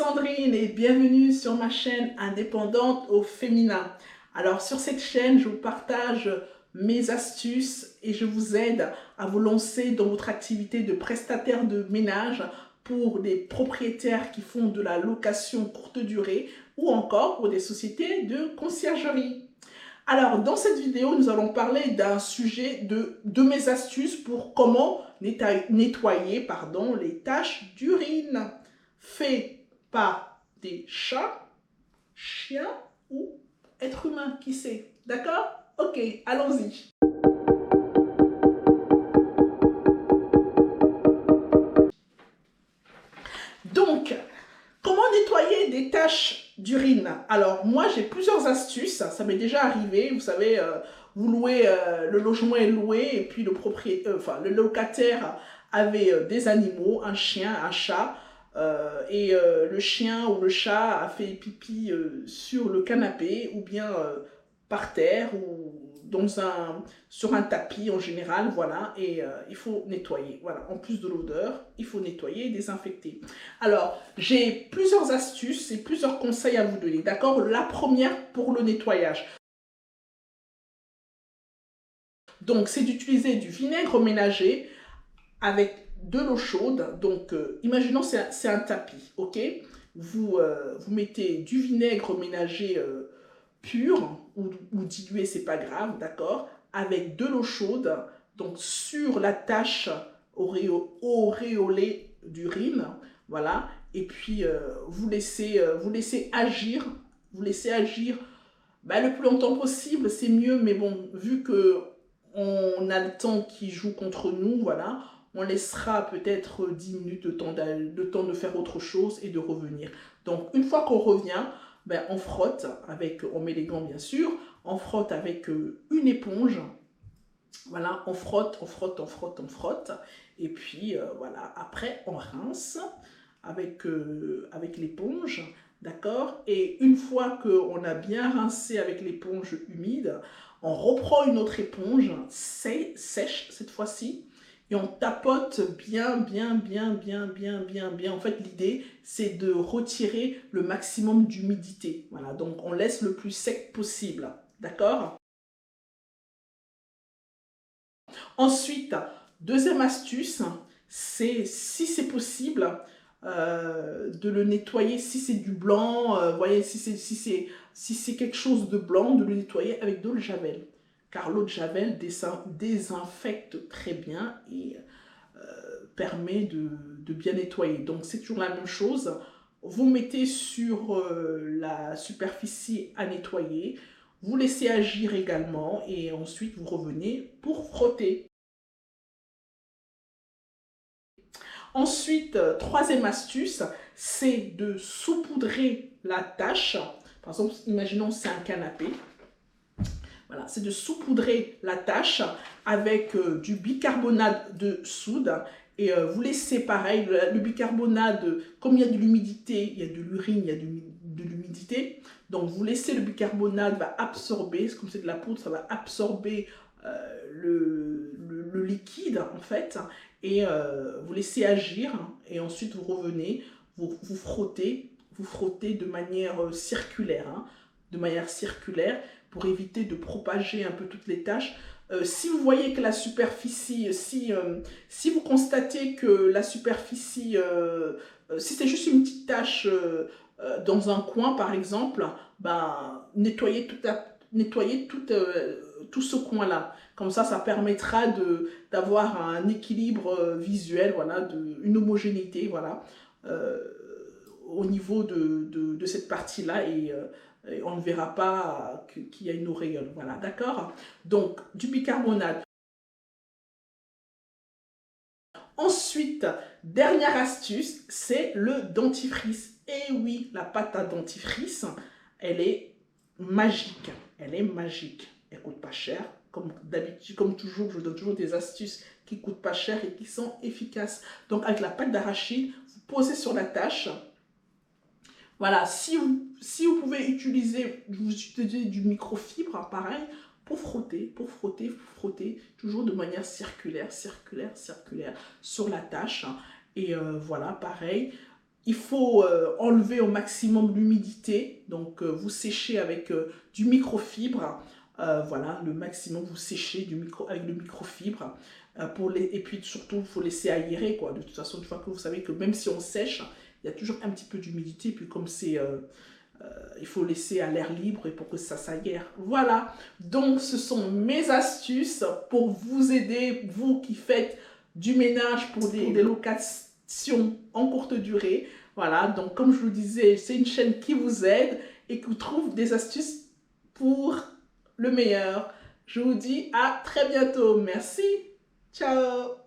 Sandrine et bienvenue sur ma chaîne Indépendante au féminin. Alors sur cette chaîne, je vous partage mes astuces et je vous aide à vous lancer dans votre activité de prestataire de ménage pour des propriétaires qui font de la location courte durée ou encore pour des sociétés de conciergerie. Alors, dans cette vidéo, nous allons parler d'un sujet de mes astuces pour comment nettoyer les taches d'urine faites par des chats, chiens ou êtres humains, qui sait. D'accord? Ok, allons-y. Donc, comment nettoyer des taches d'urine? Alors, moi, j'ai plusieurs astuces. Ça m'est déjà arrivé. Vous savez, vous louez, le logement est loué et puis le locataire avait des animaux, un chien, un chat. Le chien ou le chat a fait pipi sur le canapé ou bien par terre ou sur un tapis en général, voilà, et il faut nettoyer, voilà, en plus de l'odeur, il faut nettoyer et désinfecter. Alors, j'ai plusieurs astuces et plusieurs conseils à vous donner, d'accord? La première pour le nettoyage. Donc, c'est d'utiliser du vinaigre ménager avec de l'eau chaude. Donc, imaginons c'est un tapis, ok? Vous mettez du vinaigre ménager pur ou dilué, c'est pas grave, d'accord? Avec de l'eau chaude, donc sur la tache auréolée d'urine, voilà. Et puis, vous laissez agir, le plus longtemps possible, c'est mieux, mais bon, vu que on a le temps qui joue contre nous, voilà, on laissera peut-être 10 minutes de temps de faire autre chose et de revenir. Donc, une fois qu'on revient, on frotte on met les gants bien sûr, on frotte avec une éponge, voilà, on frotte, et puis voilà, après on rince avec l'éponge, d'accord? Et une fois qu'on a bien rincé avec l'éponge humide, on reprend une autre éponge sèche cette fois-ci, et on tapote bien. En fait, l'idée, c'est de retirer le maximum d'humidité. Voilà, donc on laisse le plus sec possible, d'accord? Ensuite, deuxième astuce, c'est, si c'est possible, de le nettoyer, si c'est du blanc, voyez, si c'est quelque chose de blanc, de le nettoyer avec de l'eau de Javel. Car l'eau de Javel désinfecte très bien et permet de bien nettoyer. Donc c'est toujours la même chose. Vous mettez sur la superficie à nettoyer, vous laissez agir également et ensuite vous revenez pour frotter. Ensuite, troisième astuce, c'est de saupoudrer la tâche. Par exemple, imaginons c'est un canapé. Voilà, c'est de saupoudrer la tâche avec du bicarbonate de soude. Et vous laissez pareil, le bicarbonate, comme il y a de l'humidité, il y a de l'urine, il y a de l'humidité. Donc vous laissez le bicarbonate va absorber, comme c'est de la poudre, ça va absorber le liquide en fait. Et vous laissez agir et ensuite vous revenez, vous frottez de manière circulaire, hein, pour éviter de propager un peu toutes les taches. Si vous voyez que la superficie, si vous constatez que la superficie, si c'est juste une petite tache dans un coin par exemple, nettoyez tout ce coin-là. Comme ça permettra d'avoir un équilibre visuel, voilà, une homogénéité, voilà, au niveau de cette partie-là et on ne verra pas qu'il y a une auréole, voilà, d'accord? Donc, du bicarbonate. Ensuite, dernière astuce, c'est le dentifrice. Et oui, la pâte à dentifrice, elle est magique. Elle est magique. Elle ne coûte pas cher. Comme d'habitude, comme toujours, je donne toujours des astuces qui ne coûtent pas cher et qui sont efficaces. Donc, avec la pâte d'arachide, vous posez sur la tâche. Voilà, si vous pouvez utiliser du microfibre, pareil, pour frotter, toujours de manière circulaire, sur la tâche. Et voilà, pareil, il faut enlever au maximum l'humidité. Donc, vous séchez avec du microfibre. Voilà, le maximum, vous séchez avec le microfibre. Et puis, surtout, il faut laisser aérer, quoi. De toute façon, une fois que vous savez que même si on sèche, il y a toujours un petit peu d'humidité. Puis, comme c'est... il faut laisser à l'air libre et pour que ça s'aère. Voilà, donc ce sont mes astuces pour vous aider, vous qui faites du ménage pour des locations en courte durée. Voilà, donc comme je vous disais, c'est une chaîne qui vous aide et qui vous trouve des astuces pour le meilleur. Je vous dis à très bientôt. Merci. Ciao.